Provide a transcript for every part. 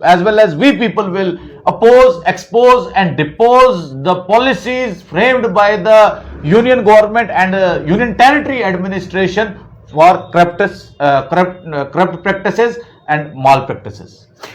As well as we people will oppose, expose and depose the policies framed by the union government and union territory administration for corrupt practices and malpractices.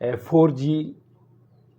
4G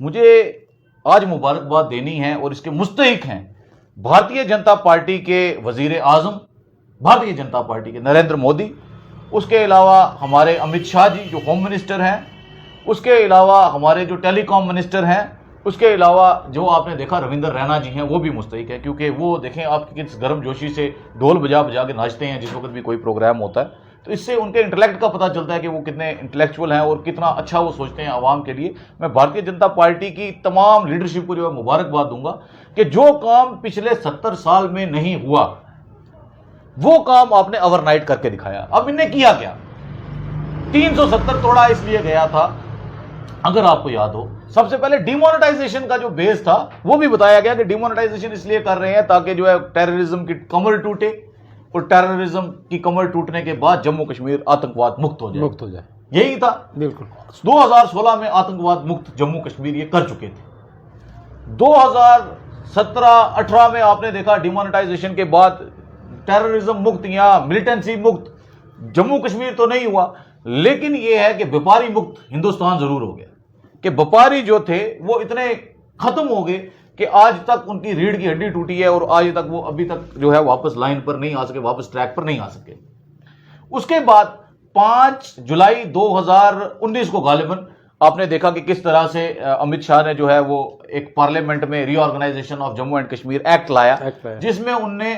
مجھے آج مبارکباد دینی ہے اور اس کے مستحق ہیں بھارتیہ جنتا پارٹی کے وزیر اعظم، بھارتیہ جنتا پارٹی کے نریندر مودی، اس کے علاوہ ہمارے امت شاہ جی جو ہوم منسٹر ہیں، اس کے علاوہ ہمارے جو ٹیلی کام منسٹر ہیں، اس کے علاوہ جو آپ نے دیکھا رویندر رینا جی ہیں، وہ بھی مستحق ہے، کیونکہ وہ دیکھیں آپ کس گرم جوشی سے ڈھول بجا بجا کے ناچتے ہیں جس وقت بھی کوئی پروگرام ہوتا ہے، تو اس سے ان کے انٹلیکٹ کا پتہ چلتا ہے کہ وہ کتنے انٹلیکچوئل ہیں اور کتنا اچھا وہ سوچتے ہیں عوام کے لیے۔ میں بھارتیہ جنتا پارٹی کی تمام لیڈرشپ کو جو ہے مبارکباد دوں گا کہ جو کام پچھلے 70 سال میں نہیں ہوا وہ کام آپ نے اوور نائٹ کر کے دکھایا۔ اب ان نے کیا کیا؟ 370 توڑا اس لیے گیا تھا، اگر آپ کو یاد ہو، سب سے پہلے ڈی مونیٹائزیشن کا جو بیس تھا وہ بھی بتایا گیا کہ ڈی مونیٹائزیشن اس لیے کر رہے ہیں تاکہ جو ہے ٹیررزم کی کمر ٹوٹے، اور ٹیررزم کی کمر ٹوٹنے کے بعد جموں کشمیر آتنکواد مکت ہو جائے۔ یہی تھا بالکل۔ 2016 میں آتنکواد مکت جموں کشمیر یہ کر چکے تھے۔ 2017-18 میں آپ نے دیکھا ڈی مونیٹائزیشن کے بعد ٹیررزم مکت یا ملیٹنسی مکت جموں کشمیر تو نہیں ہوا، لیکن یہ ہے کہ بیپاری مکت ہندوستان ضرور ہو گیا، کہ بیپاری جو تھے وہ اتنے ختم ہو گئے کہ آج تک ان کی ریڑھ کی ہڈی ٹوٹی ہے اور آج تک وہ ابھی تک جو ہے واپس لائن پر نہیں آ سکے، واپس ٹریک پر نہیں آ سکے۔ اس کے بعد 5 جولائی 2019 کو غالباً آپ نے دیکھا کہ کس طرح سے امت شاہ نے جو ہے وہ ایک پارلیمنٹ میں reorganisation of Jammu and Kashmir act لایا، جس میں ان نے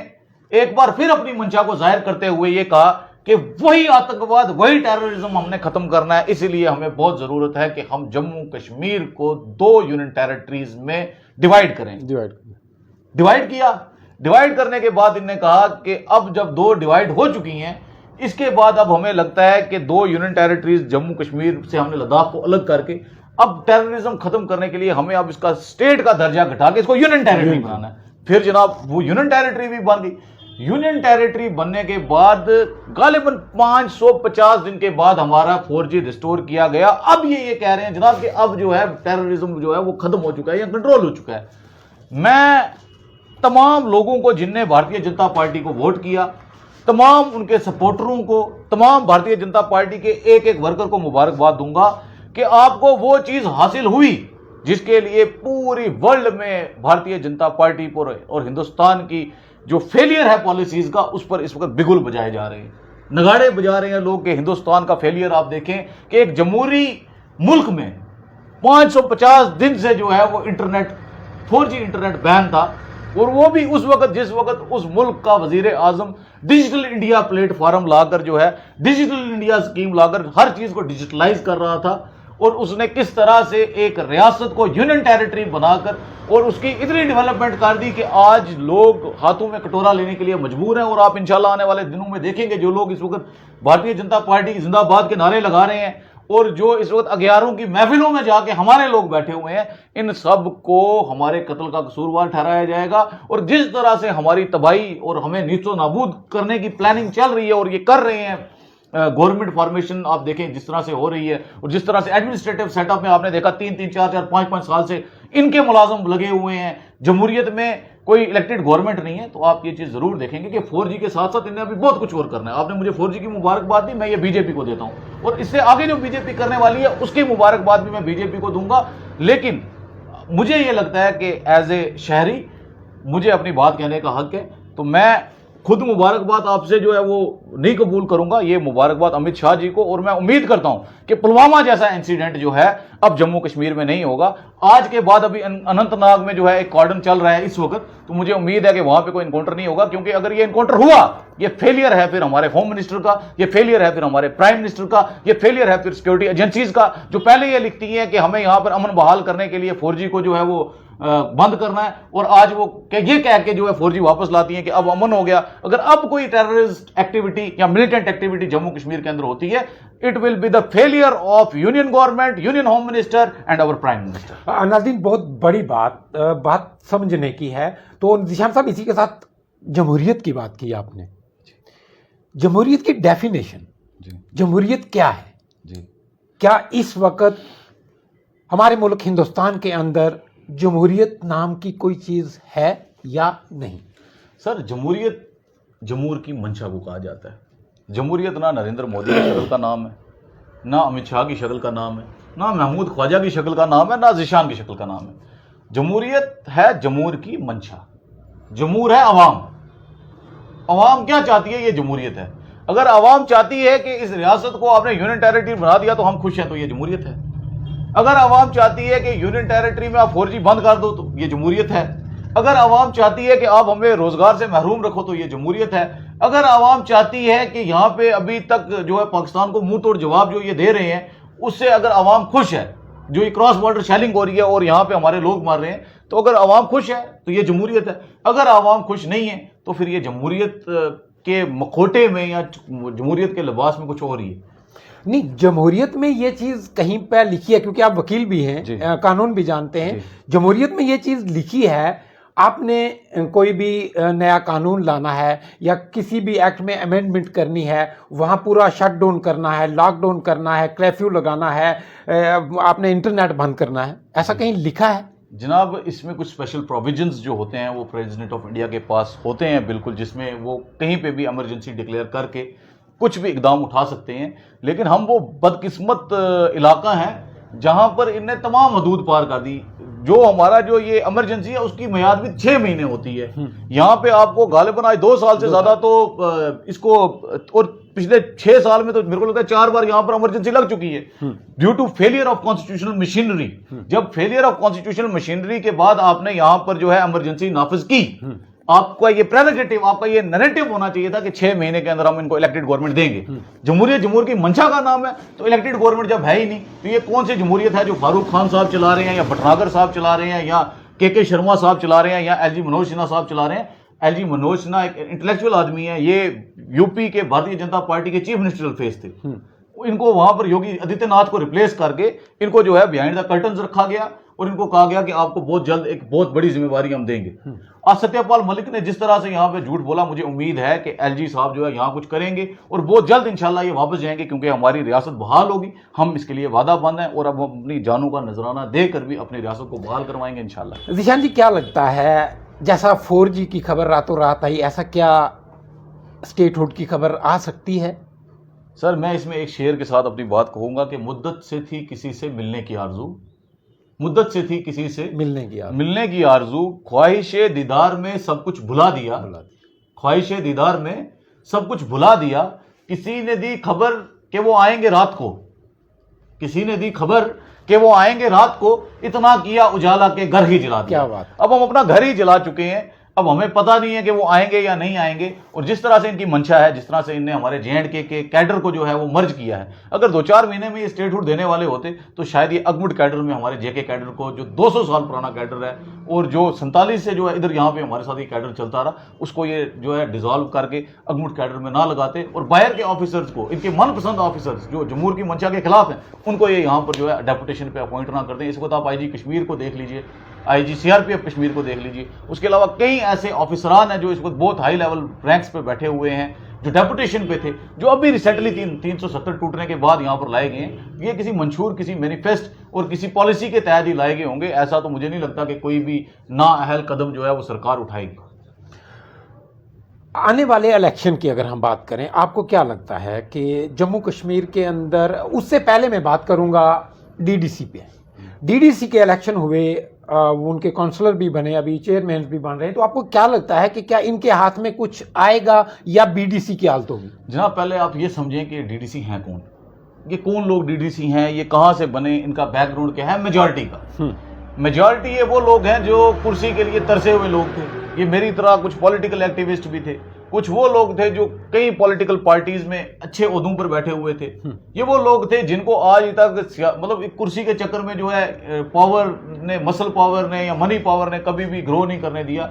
ایک بار پھر اپنی منشا کو ظاہر کرتے ہوئے یہ کہا کہ وہی آتنکواد، وہی ٹیررزم ہم نے ختم کرنا ہے، اسی لیے ہمیں بہت ضرورت ہے کہ ہم جموں کشمیر کو 2 یونین ٹیریٹریز میں ڈیوائیڈ کریں۔ ڈیوائیڈ کیا، ڈیوائیڈ کرنے کے بعد انہوں نے کہا کہ اب جب 2 ڈیوائیڈ ہو چکی ہیں، اس کے بعد اب ہمیں لگتا ہے کہ 2 یونین ٹیریٹریز جموں کشمیر سے ہم نے لداخ کو الگ کر کے اب ٹیررزم ختم کرنے کے لیے ہمیں اب اس کا اسٹیٹ کا درجہ گھٹا کے اس کو یونین ٹیریٹری بنانا ہے۔ پھر جناب وہ یونین ٹیریٹری بھی بن گئی۔ یونین ٹیریٹری بننے کے بعد غالباً 550 دن کے بعد ہمارا 4G ریسٹور کیا گیا۔ اب یہ کہہ رہے ہیں جناب کہ اب جو ہے ٹیررزم جو ہے وہ ختم ہو چکا ہے یا کنٹرول ہو چکا ہے۔ میں تمام لوگوں کو جن نے بھارتیہ جنتا پارٹی کو ووٹ کیا، تمام ان کے سپورٹروں کو، تمام بھارتیہ جنتا پارٹی کے ایک ایک ورکر کو مبارکباد دوں گا کہ آپ کو وہ چیز حاصل ہوئی جس کے لیے پوری ورلڈ میں بھارتیہ جنتا پارٹی پر اور ہندوستان کی جو فیلئر ہے پالیسیز کا، اس پر اس وقت بگل بجائے جا رہے ہیں، نگاڑے بجا رہے ہیں لوگ کہ ہندوستان کا فیلئر آپ دیکھیں کہ ایک جمہوری ملک میں 550 دن سے جو ہے وہ انٹرنیٹ 4G انٹرنیٹ بین تھا، اور وہ بھی اس وقت جس وقت اس ملک کا وزیر اعظم ڈیجیٹل انڈیا پلیٹ فارم لا کر جو ہے ڈیجیٹل انڈیا اسکیم لا کر ہر چیز کو ڈیجیٹلائز کر رہا تھا، اور اس نے کس طرح سے ایک ریاست کو یونین ٹیریٹری بنا کر اور اس کی اتنی ڈیولپمنٹ کر دی کہ آج لوگ ہاتھوں میں کٹورا لینے کے لیے مجبور ہیں۔ اور آپ انشاءاللہ آنے والے دنوں میں دیکھیں گے جو لوگ اس وقت بھارتیہ جنتا پارٹی زندہ باد کے نعرے لگا رہے ہیں اور جو اس وقت اگیاروں کی محفلوں میں جا کے ہمارے لوگ بیٹھے ہوئے ہیں، ان سب کو ہمارے قتل کا قصوروار ٹھہرایا جائے گا۔ اور جس طرح سے ہماری تباہی اور ہمیں نیست و نابود کرنے کی پلاننگ چل رہی ہے اور یہ کر رہے ہیں، گورنمنٹ فارمیشن آپ دیکھیں جس طرح سے ہو رہی ہے، اور جس طرح سے ایڈمنسٹریٹو سیٹ اپ میں آپ نے دیکھا 3-3 4-4 5-5 سال سے ان کے ملازم لگے ہوئے ہیں، جمہوریت میں کوئی الیکٹڈ گورنمنٹ نہیں ہے، تو آپ یہ چیز ضرور دیکھیں گے کہ 4G کے ساتھ ساتھ انہیں ابھی بہت کچھ اور کرنا ہے۔ آپ نے مجھے 4G کی مبارکباد دی، میں یہ بی جے پی کو دیتا ہوں، اور اس سے آگے جو بی جے پی کرنے والی ہے اس کی مبارکباد بھی میں بی جے پی کو دوں گا۔ لیکن مجھے یہ لگتا ہے کہ ایز اے شہری مجھے اپنی بات کہنے کا حق ہے، تو میں خود مبارکباد آپ سے جو ہے وہ نہیں قبول کروں گا، یہ مبارکباد امت شاہ جی کو، اور میں امید کرتا ہوں کہ پلوامہ جیسا انسیڈنٹ جو ہے اب جموں کشمیر میں نہیں ہوگا۔ آج کے بعد ابھی اننت ناگ میں جو ہے ایک کارڈن چل رہا ہے اس وقت، تو مجھے امید ہے کہ وہاں پہ کوئی انکاؤنٹر نہیں ہوگا، کیونکہ اگر یہ انکاؤنٹر ہوا یہ فیلئر ہے پھر ہمارے ہوم منسٹر کا، یہ فیلئر ہے پھر ہمارے پرائم منسٹر کا، یہ فیلئر ہے پھر سیکورٹی ایجنسیز کا، جو پہلے یہ لکھتی ہیں کہ ہمیں یہاں پر امن بحال کرنے کے لیے 4G کو جو ہے وہ بند کرنا ہے، اور آج وہ یہ کہہ کے جو ہے 4G واپس لاتی ہیں کہ اب امن ہو گیا۔ اگر اب کوئی ٹیررسٹ ایکٹیویٹی یا ملیٹنٹ ایکٹیویٹی جموں کشمیر کے اندر ہوتی ہے، it will be the failure of union government, union home minister and اور پرائم منسٹر۔ ناظرین، بہت بڑی بات سمجھنے کی ہے۔ تو ذیشان صاحب، اسی کے ساتھ جمہوریت کی بات کی آپ نے، جمہوریت کی ڈیفینیشن، جمہوریت کیا ہے؟ کیا اس وقت ہمارے ملک ہندوستان کے اندر جمہوریت نام کی کوئی چیز ہے یا نہیں؟ سر، جمہوریت جمہور کی منشا کو کہا جاتا ہے۔ جمہوریت نہ نریندر مودی کی شکل کا نام ہے، نہ امت شاہ کی شکل کا نام ہے، نہ محمود خواجہ کی شکل کا نام ہے، نہ ذیشان کی شکل کا نام ہے. جمہوریت ہے جمہور کی منشا. جمہور ہے عوام. عوام کیا چاہتی ہے؟ یہ جمہوریت ہے. اگر عوام چاہتی ہے کہ اس ریاست کو آپ نے یونین ٹیریٹری بنا دیا تو ہم خوش ہیں، تو یہ جمہوریت ہے. اگر عوام چاہتی ہے کہ یونین ٹیریٹری میں آپ 4G بند کر دو تو یہ جمہوریت ہے. اگر عوام چاہتی ہے کہ آپ ہمیں روزگار سے محروم رکھو تو یہ جمہوریت ہے. اگر عوام چاہتی ہے کہ یہاں پہ ابھی تک جو ہے پاکستان کو منہ توڑ جواب جو یہ دے رہے ہیں اس سے اگر عوام خوش ہے، جو یہ کراس بارڈر شیلنگ ہو رہی ہے اور یہاں پہ ہمارے لوگ مار رہے ہیں، تو اگر عوام خوش ہے تو یہ جمہوریت ہے. اگر عوام خوش نہیں ہے تو پھر یہ جمہوریت کے مکھوٹے میں یا جمہوریت کے لباس میں کچھ اور ہی ہے. نہیں، جمہوریت میں یہ چیز کہیں پہ لکھی ہے، کیونکہ آپ وکیل بھی ہیں، جی. قانون بھی جانتے ہیں. جی. جمہوریت میں یہ چیز لکھی ہے، آپ نے کوئی بھی نیا قانون لانا ہے یا کسی بھی ایکٹ میں امینڈمنٹ کرنی ہے، وہاں پورا شٹ ڈاؤن کرنا ہے، لاک ڈاؤن کرنا ہے، کرفیو لگانا ہے، آپ نے انٹرنیٹ بند کرنا ہے، ایسا کہیں لکھا ہے؟ جناب اس میں کچھ اسپیشل پروویژنز جو ہوتے ہیں وہ پریزیڈنٹ آف انڈیا کے پاس ہوتے ہیں بالکل، جس میں وہ کہیں پہ بھی ایمرجنسی ڈکلیئر کر کے کچھ بھی اقدام اٹھا سکتے ہیں. لیکن ہم وہ بدقسمت علاقہ ہیں جہاں پر ان نے تمام حدود پار کر دی. جو ہمارا جو یہ ایمرجنسی ہے اس کی میعاد بھی 6 مہینے ہوتی ہے. یہاں پہ آپ کو غالباً آج 2 سال سے زیادہ تو اس کو، اور پچھلے 6 سال میں تو میرے کو لگتا ہے 4 بار یہاں پر ایمرجنسی لگ چکی ہے due to failure of constitutional machinery. جب فیلئر آف کانسٹیٹیوشنل مشینری کے بعد آپ نے یہاں پر جو ہے ایمرجنسی نافذ کی، آپ کا یہ پریروگیٹو، آپ کا یہ نیریٹو ہونا چاہیے تھا کہ 6 مہینے کے اندر ہم ان کو الیکٹڈ گورنمنٹ دیں گے. جمہوریت جمہور کی منشا کا نام ہے، تو الیکٹڈ گورنمنٹ جب ہے ہی نہیں تو یہ کون سی جمہوریت ہے جو فاروق خان صاحب چلا رہے ہیں یا بھٹناگر صاحب چلا رہے ہیں یا کے شرما صاحب چلا رہے ہیں یا ایل جی منوج سنہا صاحب چلا رہے ہیں. ایل جی منوج سنہا ایک انٹلیکچوئل آدمی ہے، یہ یو پی کے بھارتیہ جنتا پارٹی کے چیف منسٹریل فیس تھے. ان کو وہاں پر یوگی آدتیہ ناتھ کو ریپلیس کر کے ان کو جو ہے بیہائنڈ دا کرٹنز رکھا گیا اور ان کو کہا گیا کہ آپ کو بہت جلد ایک بہت بڑی ذمہ داری ہم دیں گے. آج ستیہ پال ملک نے جس طرح سے یہاں پہ جھوٹ بولا، مجھے امید ہے کہ ایل جی صاحب جو ہے یہاں کچھ کریں گے اور بہت جلد انشاءاللہ یہ واپس جائیں گے، کیونکہ ہماری ریاست بحال ہوگی. ہم اس کے لیے وعدہ بند ہیں اور اب ہم اپنی جانوں کا نذرانہ دے کر بھی اپنی ریاست کو بحال کروائیں گے انشاءاللہ. ذیشان جی، کیا لگتا ہے جیسا 4G کی خبر راتوں رات آئی، ایسا کیا اسٹیٹ ہوڈ کی خبر آ سکتی ہے؟ سر میں اس میں ایک شعر کے ساتھ اپنی بات کہوں گا کہ مدت سے تھی کسی سے ملنے کی آرزو، مدت سے تھی کسی سے ملنے کی آرزو، خواہش دیدار میں سب کچھ بھلا دیا، خواہش دیدار میں سب کچھ بھلا دیا. کسی نے دی خبر کہ وہ آئیں گے رات کو، کسی نے دی خبر کہ وہ آئیں گے رات کو، اتنا کیا اجالا کے گھر ہی جلا دیا. اب ہم اپنا گھر ہی جلا چکے ہیں، اب ہمیں پتہ نہیں ہے کہ وہ آئیں گے یا نہیں آئیں گے. اور جس طرح سے ان کی منشا ہے، جس طرح سے ان نے ہمارے JNK کے کیڈر کو جو ہے وہ مرج کیا ہے، اگر 2-4 مہینے میں یہ اسٹیٹ ہوڈ دینے والے ہوتے تو شاید یہ اگمٹ کیڈر میں ہمارے JK کیڈر کو، جو 200 سال پرانا کیڈر ہے اور جو 47 سے جو ہے ادھر یہاں پہ ہمارے ساتھ یہ کیڈر چلتا رہا، اس کو یہ جو ہے ڈیزالو کر کے اگمٹ کیڈر میں نہ لگاتے اور باہر کے آفیسرز کو، ان کے من پسند آفیسرز جو جمہور کی منشا کے خلاف ہیں، ان کو یہ یہاں پر جو ہے ڈیپوٹیشن پہ اپوائنٹ نہ کرتے ہیں. اس وقت آپ IG کشمیر کو دیکھ لیجئے، IG CRPF کشمیر کو دیکھ لیجئے. اس کے علاوہ کئی ایسے آفیسران ہیں جو اس وقت بہت ہائی لیول رینکس پہ بیٹھے ہوئے ہیں، جو ڈیپوٹیشن پہ تھے، جو ابھی ریسنٹلی 370 ٹوٹنے کے بعد یہاں پر لائے گئے ہیں. یہ کسی منشور، کسی مینیفیسٹ اور کسی پالیسی کے تحت ہی لائے گئے ہوں گے. ایسا تو مجھے نہیں لگتا کہ کوئی بھی نااہل قدم جو ہے وہ سرکار اٹھائے گی. آنے والے الیکشن کی اگر ہم بات کریں، آپ کو کیا لگتا ہے کہ جموں کشمیر کے اندر، اس سے پہلے میں بات کروں گا DDC پہ، DDC کے الیکشن ہوئے، ان کے کونسلر بھی بنے، ابھی چیئرمین بھی بن رہے ہیں، تو آپ کو کیا لگتا ہے کہ کیا ان کے ہاتھ میں کچھ آئے گا یا BDC کی حالت ہوگی؟ جناب پہلے آپ یہ سمجھیں کہ DDC ہیں کون، یہ کون لوگ DDC ہیں، یہ کہاں سے بنے، ان کا بیک گراؤنڈ کیا ہے. میجورٹی کا میجورٹی یہ وہ لوگ ہیں جو کرسی کے لیے ترسے ہوئے لوگ تھے. یہ میری طرح کچھ پولیٹیکل ایکٹیوسٹ بھی تھے، کچھ وہ لوگ تھے جو کئی پولیٹیکل پارٹیز میں اچھے عہدوں پر بیٹھے ہوئے تھے. یہ وہ لوگ تھے جن کو آج تک مطلب ایک کرسی کے چکر میں جو ہے پاور نے، مسل پاور نے یا منی پاور نے کبھی بھی گرو نہیں کرنے دیا.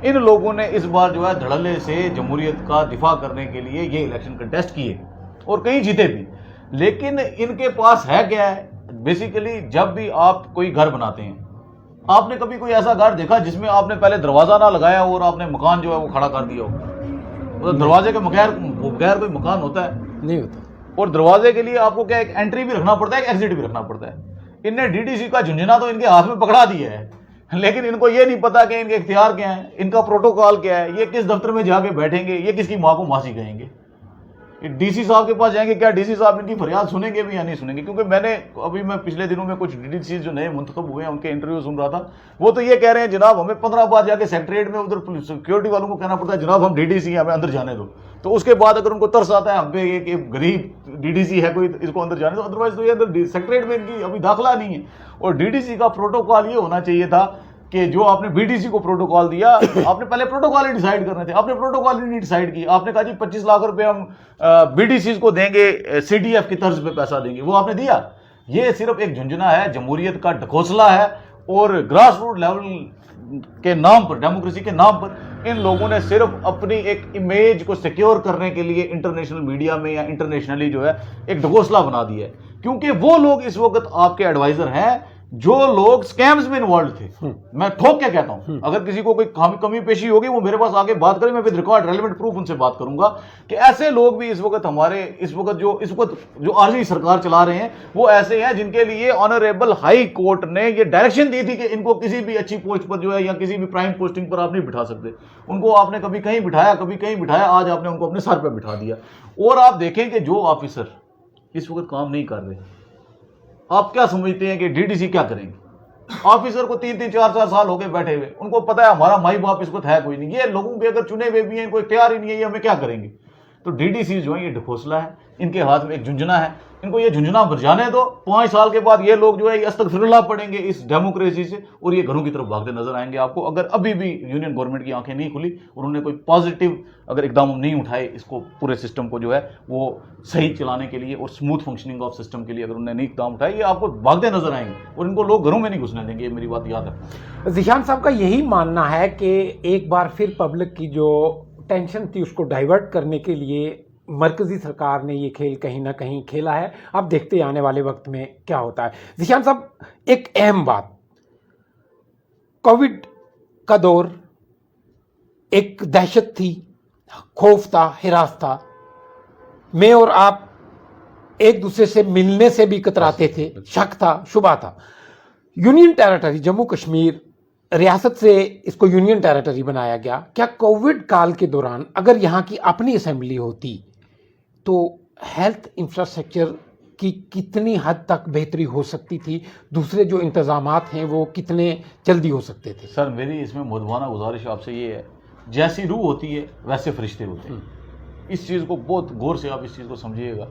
ان لوگوں نے اس بار جو ہے دھڑلے سے جمہوریت کا دفاع کرنے کے لیے یہ الیکشن کنٹیسٹ کیے اور کئی جیتے بھی. لیکن ان کے پاس ہے کیا ہے؟ بیسیکلی جب بھی آپ کوئی گھر بناتے ہیں، آپ نے کبھی کوئی ایسا گھر دیکھا جس میں آپ نے پہلے دروازہ نہ لگایا اور آپ نے مکان جو ہے وہ کھڑا کر دیا ہو؟ مطلب دروازے کے بغیر کوئی مکان ہوتا ہے؟ نہیں ہوتا. اور دروازے کے لیے آپ کو کیا ایک انٹری بھی رکھنا پڑتا ہے، ایک ایگزٹ بھی رکھنا پڑتا ہے. ان نے DDC کا جھنجھنا تو ان کے ہاتھ میں پکڑا دیا ہے، لیکن ان کو یہ نہیں پتا کہ ان کے اختیار کیا ہیں، ان کا پروٹوکال کیا ہے، یہ کس دفتر میں جا کے بیٹھیں گے، یہ کس کی ماں کو ماسی کہیں گے. ڈی سی صاحب کے پاس جائیں گے, کیا ڈی سی صاحب ان کی فریاد سنیں گے بھی یا نہیں سنیں گے؟ کیونکہ میں پچھلے دنوں میں کچھ ڈی سی جو نئے منتخب ہوئے ہیں ان کے انٹرویو سن رہا تھا, وہ تو یہ کہہ رہے ہیں جناب ہمیں 15 بار جا کے سیکٹریٹ میں ادھر سیکورٹی والوں کو کہنا پڑتا ہے جناب ہم ڈی سی ہیں, ہمیں اندر جانے دو. تو اس کے بعد اگر ان کو ترس آتا ہے ہم پہ یہ کہ غریب ڈی سی ہے کوئی, اس کو اندر جانے دو, ادروائز تو یہ اندر سیکٹریٹ میں ان کی ابھی داخلہ نہیں ہے. اور ڈی سی کا پروٹوکال یہ ہونا چاہیے تھا کہ جو آپ نے بی ڈی سی کو پروٹوکال دیا, آپ نے پہلے پروٹوکال ہی ڈیسائیڈ کرنے تھے, آپ نے پروٹوکال ہی نہیں ڈیسائیڈ کی. آپ نے کہا جی 25 لاکھ روپے ہم بی ڈی سیز کو دیں گے, سی ڈی ایف کی طرز پہ پیسہ دیں گے, وہ آپ نے دیا. یہ صرف ایک جھنجھنا ہے, جمہوریت کا ڈھکوسلا ہے, اور گراس روٹ لیول کے نام پر, ڈیموکریسی کے نام پر ان لوگوں نے صرف اپنی ایک امیج کو سیکیور کرنے کے لیے انٹرنیشنل میڈیا میں یا انٹرنیشنلی جو ہے ایک ڈھکوسلا بنا دیا ہے. کیونکہ وہ لوگ اس وقت آپ کے ایڈوائزر ہیں جو لوگ سکیمز میں انوالوڈ تھے. میں ٹھوک کے کہتا ہوں, اگر کسی کو کوئی کمی پیشی ہوگی وہ میرے پاس آگے بات کرے, میں ود ریکارڈ ریلیونٹ پروف ان سے بات کروں گا کہ ایسے لوگ بھی اس وقت ہمارے اس وقت جو عارضی سرکار چلا رہے ہیں وہ ایسے ہیں جن کے لیے آنریبل ہائی کورٹ نے یہ ڈائریکشن دی تھی کہ ان کو کسی بھی اچھی پوسٹ پر جو ہے یا کسی بھی پرائم پوسٹنگ پر آپ نہیں بٹھا سکتے. ان کو آپ نے کبھی کہیں بٹھایا, کبھی کہیں بٹھایا, آج آپ نے ان کو اپنے سر پہ بٹھا دیا. اور آپ دیکھیں کہ جو آفیسر اس وقت کام نہیں کر رہے, آپ کیا سمجھتے ہیں کہ ڈی سی کیا کریں گے؟ آفیسر کو 3-3 4-4 سال ہو گئے بیٹھے ہوئے, ان کو پتا ہے ہمارا مائی باپ اس وقت ہے کوئی نہیں, یہ لوگوں کے اگر چنے ہوئے بھی ہیں کوئی تیار ہی نہیں ہے, یہ ہمیں کیا کریں گے؟ تو ڈی سی جو ہیں یہ ڈھکوسلا ہے, ان کے ہاتھ میں ایک جھنجھنا ہے, ان کو یہ جھنجھنا بجانے دو. 5 سال کے بعد یہ لوگ جو ہے یہ استغفر اللہ پڑھیں گے اس ڈیموکریسی سے, اور یہ گھروں کی طرف بھاگتے نظر آئیں گے آپ کو, اگر ابھی بھی یونین گورنمنٹ کی آنکھیں نہیں کھلی اور انہوں نے کوئی پازیٹیو اگر اقدام نہیں اٹھائے اس کو پورے سسٹم کو جو ہے وہ صحیح چلانے کے لیے اور اسموتھ فنکشننگ آف سسٹم کے لیے, اگر انہوں نے نہیں اقدام اٹھائے, یہ آپ کو بھاگتے نظر آئیں گے اور ان کو لوگ گھروں میں نہیں گھسنے دیں گے. یہ میری بات یاد رکھنا. ذیشان صاحب کا یہی ماننا ہے کہ ایک بار پھر پبلک کی جو ٹینشن تھی اس کو ڈائیورٹ کرنے کے لیے مرکزی سرکار نے یہ کھیل کہیں نہ کہیں کھیلا ہے. اب دیکھتے آنے والے وقت میں کیا ہوتا ہے. ذیشان صاحب, ایک اہم بات, کووڈ کا دور ایک دہشت تھی, خوف تھا, ہراس تھا, میں اور آپ ایک دوسرے سے ملنے سے بھی کتراتے تھے, شک تھا, شبہ تھا. یونین ٹیریٹری جموں کشمیر ریاست سے اس کو یونین ٹیریٹری بنایا گیا. کیا کووڈ کال کے دوران اگر یہاں کی اپنی اسمبلی ہوتی تو ہیلتھ انفراسٹرکچر کی کتنی حد تک بہتری ہو سکتی تھی, دوسرے جو انتظامات ہیں وہ کتنے جلدی ہو سکتے تھے؟ سر میری اس میں مدبانہ گزارش آپ سے یہ ہے, جیسی روح ہوتی ہے ویسے فرشتے ہوتے ہیں. اس چیز کو بہت غور سے آپ اس چیز کو سمجھیے گا.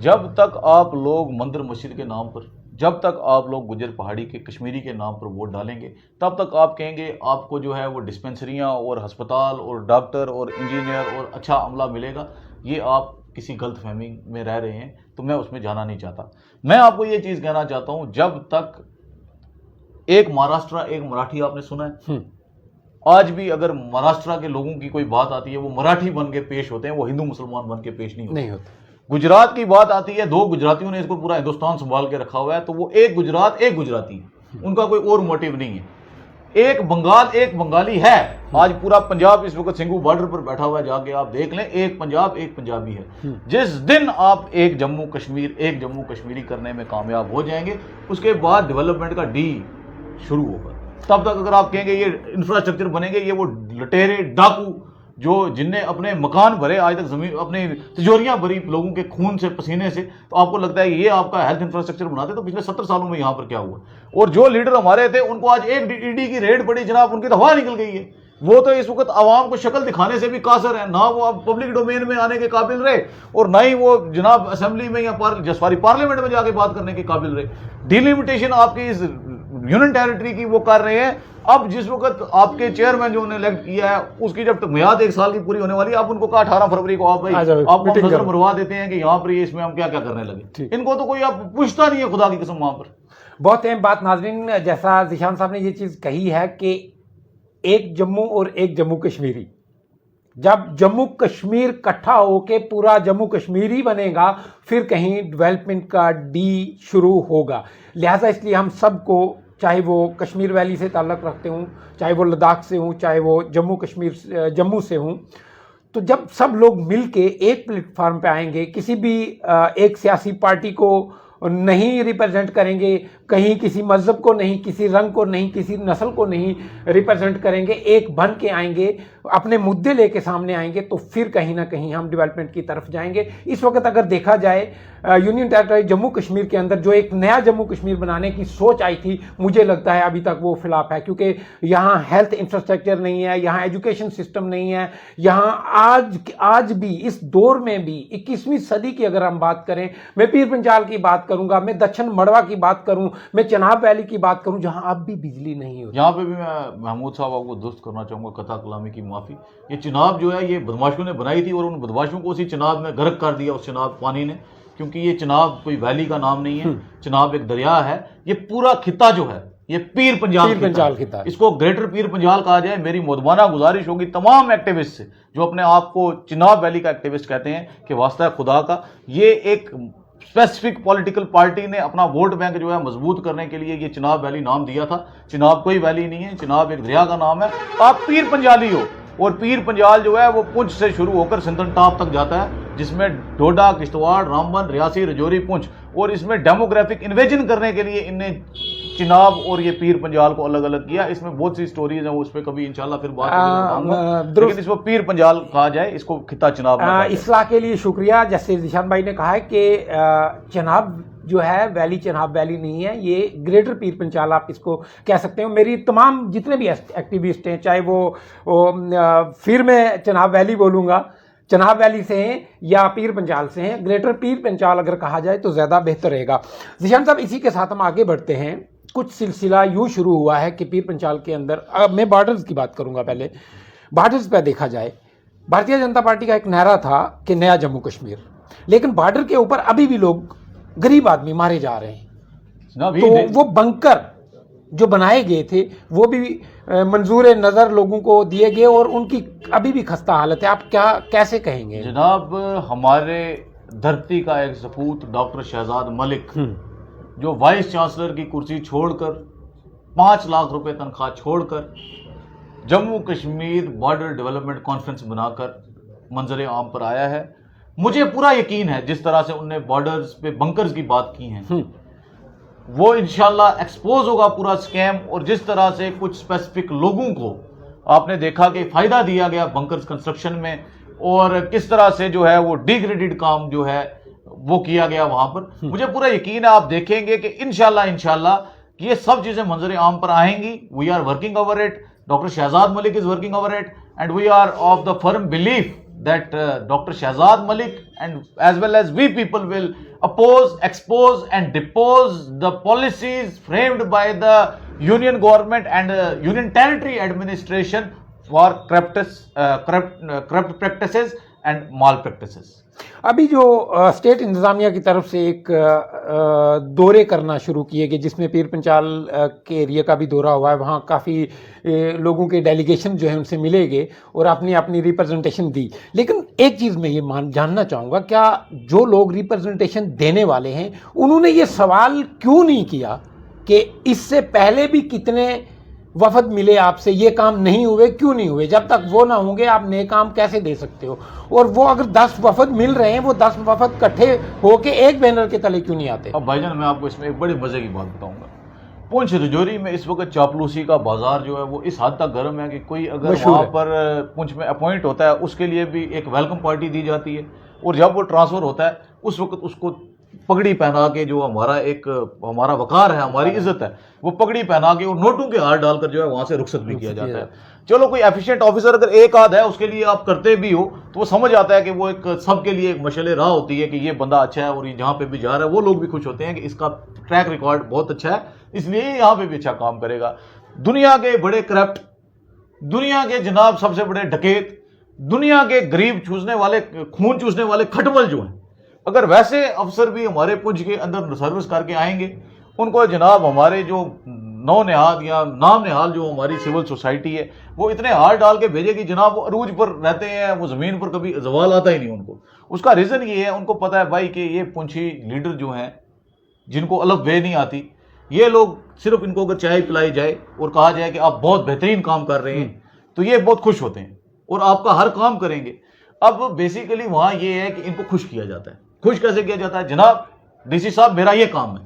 جب تک آپ لوگ مندر مسجد کے نام پر, جب تک آپ لوگ گجر پہاڑی کے کشمیری کے نام پر ووٹ ڈالیں گے, تب تک آپ کہیں گے آپ کو جو ہے وہ ڈسپنسریاں اور ہسپتال اور ڈاکٹر اور انجینئر اور اچھا عملہ ملے گا. یہ آپ کسی غلط فہمی میں رہ رہے ہیں, تو میں اس میں جانا نہیں چاہتا. میں آپ کو یہ چیز کہنا چاہتا ہوں, جب تک ایک مہاراشٹرا ایک مراٹھی آپ نے سنا ہے, آج بھی اگر مہاراشٹرا کے لوگوں کی کوئی بات آتی ہے وہ مراٹھی بن کے پیش ہوتے ہیں, وہ ہندو مسلمان بن کے پیش نہیں ہوتے. گجرات کی بات آتی ہے, 2 گجراتیوں نے اس کو پورا ہندوستان سنبھال کے رکھا ہوا ہے, تو وہ ایک گجرات ایک گجراتی ہے, ان کا کوئی اور موٹیو نہیں ہے. ایک بنگال ایک بنگالی ہے. آج پورا پنجاب اس وقت سنگھو بارڈر پر بیٹھا ہوا ہے, جا کے آپ دیکھ لیں, ایک پنجاب ایک پنجابی ہے. جس دن آپ ایک جموں کشمیر ایک جموں کشمیری کرنے میں کامیاب ہو جائیں گے, اس کے بعد ڈیولپمنٹ کا ڈی شروع ہوگا. تب تک اگر آپ کہیں گے یہ انفراسٹرکچر بنے گے, یہ وہ لٹیرے ڈاکو جو جن نے اپنے مکان بھرے, آج تک زمین اپنے تجوریاں بھری لوگوں کے خون سے پسینے سے, تو آپ کو لگتا ہے یہ آپ کا ہیلتھ انفراسٹرکچر بناتے, تو پچھلے 70 سالوں میں یہاں پر کیا ہوا؟ اور جو لیڈر ہمارے تھے ان کو آج ایک ای ڈی کی ریڈ پڑی جناب, ان کی تو ہوا نکل گئی ہے. وہ تو اس وقت عوام کو شکل دکھانے سے بھی قاصر ہیں, نہ وہ اب پبلک ڈومین میں آنے کے قابل رہے, اور نہ ہی وہ جناب اسمبلی میں یا پارلیمنٹ میں جا کے بات کرنے کے قابل رہے. ڈیلیمیٹیشن آپ کی اس یونین ٹیریٹری کی وہ کر رہے ہیں. اب جس وقت آپ کے چیئرمین جو انہیں الیکٹ کیا ہے, اس کی جب میعاد 1 سال کی پوری ہونے والی ہے, آپ ان کو کہا 18 فروری کو آپ کو نظر مروا دیتے ہیں کہ یہاں پر اس میں ہم کیا کیا کرنے لگے. ان کو تو کوئی آپ پوچھتا نہیں ہے, خدا کی قسم. وہاں پر بہت اہم بات ناظرین, جیسا ذیشان صاحب نے یہ چیز کہی ہے کہ ایک جموں اور ایک جموں کشمیری, جب جموں کشمیر کٹھا ہو کے پورا جموں کشمیری بنے گا, پھر کہیں ڈیولپمنٹ کا ڈی شروع ہوگا. لہٰذا اس لیے ہم سب کو, چاہے وہ کشمیر ویلی سے تعلق رکھتے ہوں, چاہے وہ لداخ سے ہوں, چاہے وہ جموں سے ہوں, تو جب سب لوگ مل کے ایک پلیٹ فارم پہ آئیں گے, کسی بھی ایک سیاسی پارٹی کو نہیں ریپرزینٹ کریں گے, کہیں کسی مذہب کو نہیں, کسی رنگ کو نہیں, کسی نسل کو نہیں ریپرزینٹ کریں گے, ایک بن کے آئیں گے, اپنے مدعے لے کے سامنے آئیں گے, تو پھر کہیں نہ کہیں ہم ڈیولپمنٹ کی طرف جائیں گے. اس وقت اگر دیکھا جائے یونین ٹیریٹری جموں کشمیر کے اندر جو ایک نیا جموں کشمیر بنانے کی سوچ آئی تھی, مجھے لگتا ہے ابھی تک وہ فلاپ ہے, کیونکہ یہاں ہیلتھ انفراسٹرکچر نہیں ہے, یہاں ایجوکیشن سسٹم نہیں ہے, یہاں آج بھی اس دور میں بھی 21ویں صدی کی اگر ہم بات کریں, میں پیر پنچال کی بات کروں گا, میں دچھن مڑوا کی بات کروں, میں چناب ویلی کی بات کروں, جہاں اب بھی بجلی نہیں ہوتی. یہاں پہ بھی میں محمود صاحب آپ کو درست کرنا چاہوں گا, قطع کلامی کی معافی. یہ چناب جو ہے یہ بدماشوں نے بنائی تھی, اور ان بدماشوں کو اسی چناب میں غرق کر دیا, اس چناب پانی نے, کیونکہ یہ چناب کوئی ویلی کا نام نہیں ہے, چناب ایک دریا ہے. یہ پورا خطہ جو ہے یہ پیر پنجال خطہ, اس کو گریٹر پیر پنجال کہا جائے. میری مدمانہ گزارش ہوگی تمام ایکٹیوسٹ سے جو اپنے آپ کو چناب ویلی کا ایکٹیوسٹ کہتے ہیں کہ واسطہ خدا کا, یہ ایک اسپیسیفک پولیٹیکل پارٹی نے اپنا ووٹ بینک جو ہے مضبوط کرنے کے لیے یہ چناب ویلی نام دیا تھا. چناب کوئی ویلی نہیں ہے, چناب ایک دریا کا نام ہے. آپ پیر پنجالی ہو, اور پیر پنجال جو ہے وہ پونچھ سے شروع ہو کر سندن ٹاپ تک جاتا ہے, جس میں ڈوڈا, کشتواڑ, رامبن, ریاسی, رجوری, پونچھ, اور اس میں ڈیموگرافک انویژن کرنے کے لیے ان نے چناب اور یہ پیر پنجال کو الگ الگ کیا. اس میں بہت سی سٹوریز ہیں, وہ اس پہ کبھی انشاءاللہ پھر بات کروں گا, لیکن اس کو پیر پنجال کہا جائے, اس کو خطہ چناب. اصلاح کے لیے شکریہ. جیسے ذیشان بھائی نے کہا ہے کہ چناب جو ہے ویلی چناب ویلی نہیں ہے, یہ گریٹر پیر پنچال آپ اس کو کہہ سکتے ہیں. میری تمام جتنے بھی ایکٹیوسٹ ہیں, چاہے وہ پھر میں چناب ویلی بولوں گا, چناب ویلی سے ہیں یا پیر پنچال سے ہیں, گریٹر پیر پنچال اگر کہا جائے تو زیادہ بہتر رہے گا. ذیشان صاحب, اسی کے ساتھ ہم آگے بڑھتے ہیں. کچھ سلسلہ یوں شروع ہوا ہے کہ پیر پنچال کے اندر, اب میں بارڈرز کی بات کروں گا پہلے. بارڈرز پہ دیکھا جائے, بھارتیہ جنتا پارٹی کا ایک نعرہ تھا کہ نیا جموں کشمیر, لیکن بارڈر کے اوپر ابھی بھی لوگ, غریب آدمی مارے جا رہے ہیں. تو وہ بنکر جو بنائے گئے تھے وہ بھی منظور نظر لوگوں کو دیے گئے, اور ان کی ابھی بھی خستہ حالت ہے. آپ کیا کیسے کہیں گے؟ جناب, ہمارے دھرتی کا ایک سپوت ڈاکٹر شہزاد ملک, جو وائس چانسلر کی کرسی چھوڑ کر 5 لاکھ روپے تنخواہ چھوڑ کر Jammu Kashmir border development conference بنا کر منظر عام پر آیا ہے. مجھے پورا یقین ہے جس طرح سے انہوں نے بارڈرز پہ بنکرز کی بات کی ہیں, وہ انشاءاللہ ایکسپوز ہوگا پورا سکیم. اور جس طرح سے کچھ اسپیسیفک لوگوں کو آپ نے دیکھا کہ فائدہ دیا گیا بنکرز کنسٹرکشن میں, اور کس طرح سے جو ہے وہ ڈیگریڈڈ کام جو ہے وہ کیا گیا وہاں پر, مجھے پورا یقین ہے آپ دیکھیں گے کہ انشاءاللہ یہ سب چیزیں منظر عام پر آئیں گی. We are working over it, doctor Shahzad Malik is working over it, and we are of the firm belief that Dr. Shahzad Malik and as well as we people will oppose, expose and depose the policies framed by the union government and union territory administration for corrupt practices and malpractices. ابھی جو state انتظامیہ کی طرف سے ایک دورے کرنا شروع کیے گئے, جس میں پیر پنچال کے ایریا کا بھی دورہ ہوا ہے, وہاں کافی لوگوں کے ڈیلیگیشن جو ہیں ان سے ملے گئے اور اپنی ریپرزنٹیشن دی. لیکن ایک چیز میں یہ جاننا چاہوں گا, کیا جو لوگ ریپرزنٹیشن دینے والے ہیں انہوں نے یہ سوال کیوں نہیں کیا کہ اس سے پہلے بھی کتنے وفد ملے آپ سے, یہ کام نہیں ہوئے, کیوں نہیں ہوئے؟ جب تک وہ نہ ہوں گے آپ نئے کام کیسے دے سکتے ہو؟ اور وہ اگر 10 وفد مل رہے ہیں, وہ 10 وفد کٹھے ہو کے ایک بینر کے تلے کیوں نہیں آتے؟ اب بھائی جان, میں آپ کو اس میں ایک بڑے مزے کی بات بتاؤں گا. پونچھ رجوری میں اس وقت چاپلوسی کا بازار جو ہے وہ اس حد تک گرم ہے کہ کوئی اگر وہاں پر پونچھ میں اپوائنٹ ہوتا ہے, اس کے لیے بھی ایک ویلکم پارٹی دی جاتی ہے, اور جب وہ ٹرانسفر ہوتا ہے اس وقت اس کو پگڑی پہنا کے, جو ہمارا وقار ہے, ہماری عزت ہے, وہ پگڑی پہنا کے اور نوٹوں کے ہار ڈال کر جو ہے وہاں سے رخصت بھی کیا جاتا ہے. چلو کوئی ایفیشینٹ آفیسر اگر ایک آدھ ہے اس کے لیے آپ کرتے بھی ہو تو وہ سمجھ آتا ہے کہ وہ ایک سب کے لیے ایک مشعل راہ ہوتی ہے کہ یہ بندہ اچھا ہے, اور یہ جہاں پہ بھی جا رہا ہے وہ لوگ بھی خوش ہوتے ہیں کہ اس کا ٹریک ریکارڈ بہت اچھا ہے, اس لیے یہاں پہ بھی اچھا کام کرے گا. دنیا کے بڑے کرپٹ, دنیا کے جناب سب سے بڑے ڈکیت, دنیا کے غریب چوسنے والے, خون چوسنے والے کھٹمل جو ہیں, اگر ویسے افسر بھی ہمارے پنچ کے اندر سروس کر کے آئیں گے, ان کو جناب ہمارے جو نو نہاد یا نام نہال جو ہماری سول سوسائٹی ہے وہ اتنے ہار ڈال کے بھیجے کہ جناب وہ عروج پر رہتے ہیں, وہ زمین پر کبھی زوال آتا ہی نہیں ان کو. اس کا ریزن یہ ہے, ان کو پتہ ہے بھائی کہ یہ پنچھی لیڈر جو ہیں جن کو الف بے نہیں آتی, یہ لوگ صرف ان کو اگر چائے پلائی جائے اور کہا جائے کہ آپ بہت بہترین کام کر رہے ہیں تو یہ بہت خوش ہوتے ہیں اور آپ کا ہر کام کریں گے. اب بیسیکلی وہاں یہ ہے کہ ان کو خوش کیا جاتا ہے. خوش کیسے کیا جاتا ہے؟ جناب ڈی سی صاحب میرا یہ کام ہے,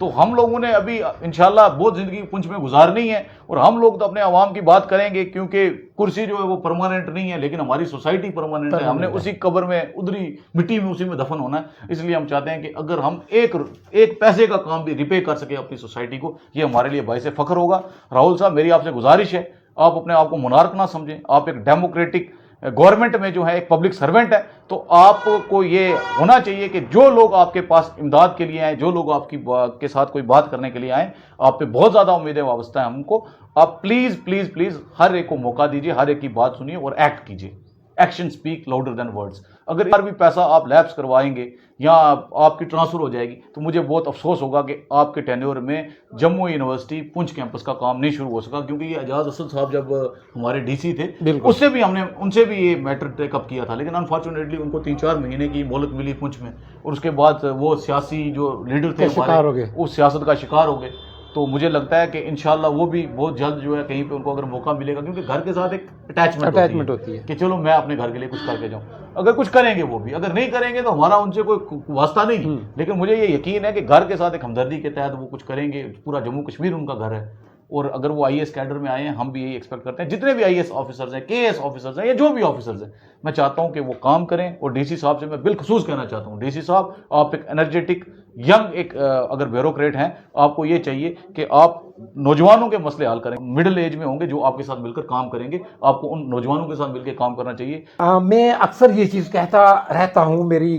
تو ہم لوگوں نے ابھی انشاءاللہ بہت زندگی پنچ میں گزارنی ہے، اور ہم لوگ تو اپنے عوام کی بات کریں گے، کیونکہ کرسی جو ہے وہ پرماننٹ نہیں ہے، لیکن ہماری سوسائٹی پرماننٹ ہے. ہم نے اسی قبر میں ادھری مٹی میں اسی میں دفن ہونا ہے. اس لیے ہم چاہتے ہیں کہ اگر ہم ایک پیسے کا کام بھی ریپے کر سکے اپنی سوسائٹی کو، یہ ہمارے لیے باعث فخر ہوگا. راہل صاحب، میری آپ سے گزارش ہے، آپ اپنے آپ کو منارک نہ سمجھیں. آپ ایک ڈیموکریٹک گورنمنٹ میں جو ہے ایک پبلک سرونٹ ہے، تو آپ کو یہ ہونا چاہیے کہ جو لوگ آپ کے پاس امداد کے لیے آئیں، جو لوگ آپ کے ساتھ کوئی بات کرنے کے لیے آئیں، آپ پہ بہت زیادہ امیدیں وابستہ ہیں ہم کو. آپ پلیز پلیز پلیز ہر ایک کو موقع دیجیے، ہر ایک کی بات سنیے اور ایکٹ کیجیے. Action speak louder than words. اگر ایک بار بھی پیسہ آپ لیپس کروائیں گے یا آپ کی ٹرانسفر ہو جائے گی تو مجھے بہت افسوس ہوگا کہ آپ کے ٹینیور میں جموں یونیورسٹی پونچھ کیمپس کا کام نہیں شروع ہو سکا. کیونکہ یہ اعجاز اسد صاحب جب ہمارے ڈی سی تھے، اس سے بھی ہم نے ان سے بھی یہ میٹر ٹیک اپ کیا تھا، لیکن انفارچونیٹلی ان کو 3-4 مہینے کی مہلت ملی پونچھ میں، اور اس کے بعد وہ سیاسی جو لیڈر تھے ہمارے اس سیاست کا شکار ہو گئے. تو مجھے لگتا ہے کہ انشاءاللہ وہ بھی بہت جلد جو ہے کہیں پہ ان کو اگر موقع ملے گا، کیونکہ گھر کے ساتھ ایک اٹیچمنٹ ہوتی ہے کہ چلو میں اپنے گھر کے لیے کچھ کر کے جاؤں. اگر کچھ کریں گے وہ بھی، اگر نہیں کریں گے تو ہمارا ان سے کوئی واسطہ نہیں. لیکن مجھے یہ یقین ہے کہ گھر کے ساتھ ایک ہمدردی کے تحت وہ کچھ کریں گے. پورا جموں کشمیر ان کا گھر ہے، اور اگر وہ IAS کیڈر میں آئے ہیں، ہم بھی یہی ایکسپیکٹ کرتے ہیں. جتنے بھی IAS آفیسرز ہیں، KAS آفیسرز ہیں، یا جو بھی آفیسرز ہیں، میں چاہتا ہوں کہ وہ کام کریں. اور ڈی سی صاحب سے میں بالخصوص کہنا چاہتا ہوں، ڈی سی صاحب آپ ایک انرجیٹک ینگ ایک اگر بیوروکریٹ ہیں، آپ کو یہ چاہیے کہ آپ نوجوانوں کے مسئلے حل کریں. مڈل ایج میں ہوں گے جو آپ کے ساتھ مل کر کام کریں گے، آپ کو ان نوجوانوں کے ساتھ مل کے کام کرنا چاہیے. میں اکثر یہ چیز کہتا رہتا ہوں، میری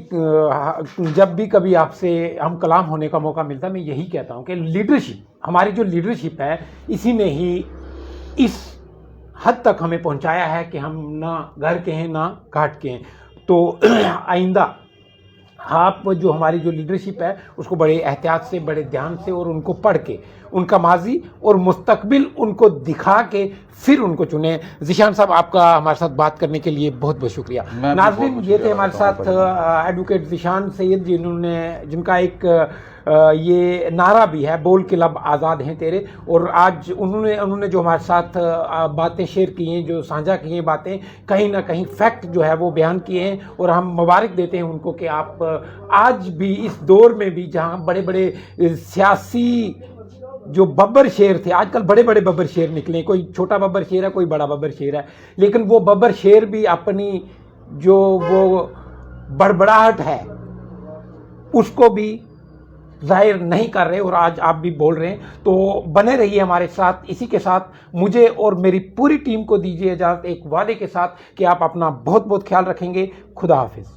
جب بھی کبھی آپ سے ہم کلام ہونے کا موقع ملتا ہے، میں یہی کہتا ہوں کہ لیڈرشپ، ہماری جو لیڈرشپ ہے، اسی نے ہی اس حد تک ہمیں پہنچایا ہے کہ ہم نہ گھر کے ہیں نہ گھاٹ کے ہیں. تو آئندہ آپ جو ہماری جو لیڈرشپ ہے اس کو بڑے احتیاط سے، بڑے دھیان سے، اور ان کو پڑھ کے ان کا ماضی اور مستقبل ان کو دکھا کے پھر ان کو چنیں. ذیشان صاحب، آپ کا ہمارے ساتھ بات کرنے کے لیے بہت بہت شکریہ. ناظرین، یہ تھے ہمارے ساتھ ایڈوکیٹ ذیشان سید، جن کا ایک یہ نعرہ بھی ہے، بول کے لب آزاد ہیں تیرے. اور آج انہوں نے جو ہمارے ساتھ باتیں شیئر کی ہیں، جو سانجھا کی ہیں باتیں، کہیں نہ کہیں فیکٹ جو ہے وہ بیان کیے ہیں. اور ہم مبارک دیتے ہیں ان کو کہ آپ آج بھی اس دور میں بھی جہاں بڑے بڑے سیاسی جو ببر شیر تھے، آج کل بڑے بڑے ببر شیر نکلے، کوئی چھوٹا ببر شیر ہے، کوئی بڑا ببر شیر ہے، لیکن وہ ببر شیر بھی اپنی جو وہ بڑبڑاہٹ ہے اس کو بھی ظاہر نہیں کر رہے، اور آج آپ بھی بول رہے ہیں. تو بنے رہیے ہمارے ساتھ. اسی کے ساتھ مجھے اور میری پوری ٹیم کو دیجیے اجازت ایک وعدے کے ساتھ کہ آپ اپنا بہت بہت خیال رکھیں گے. خدا حافظ.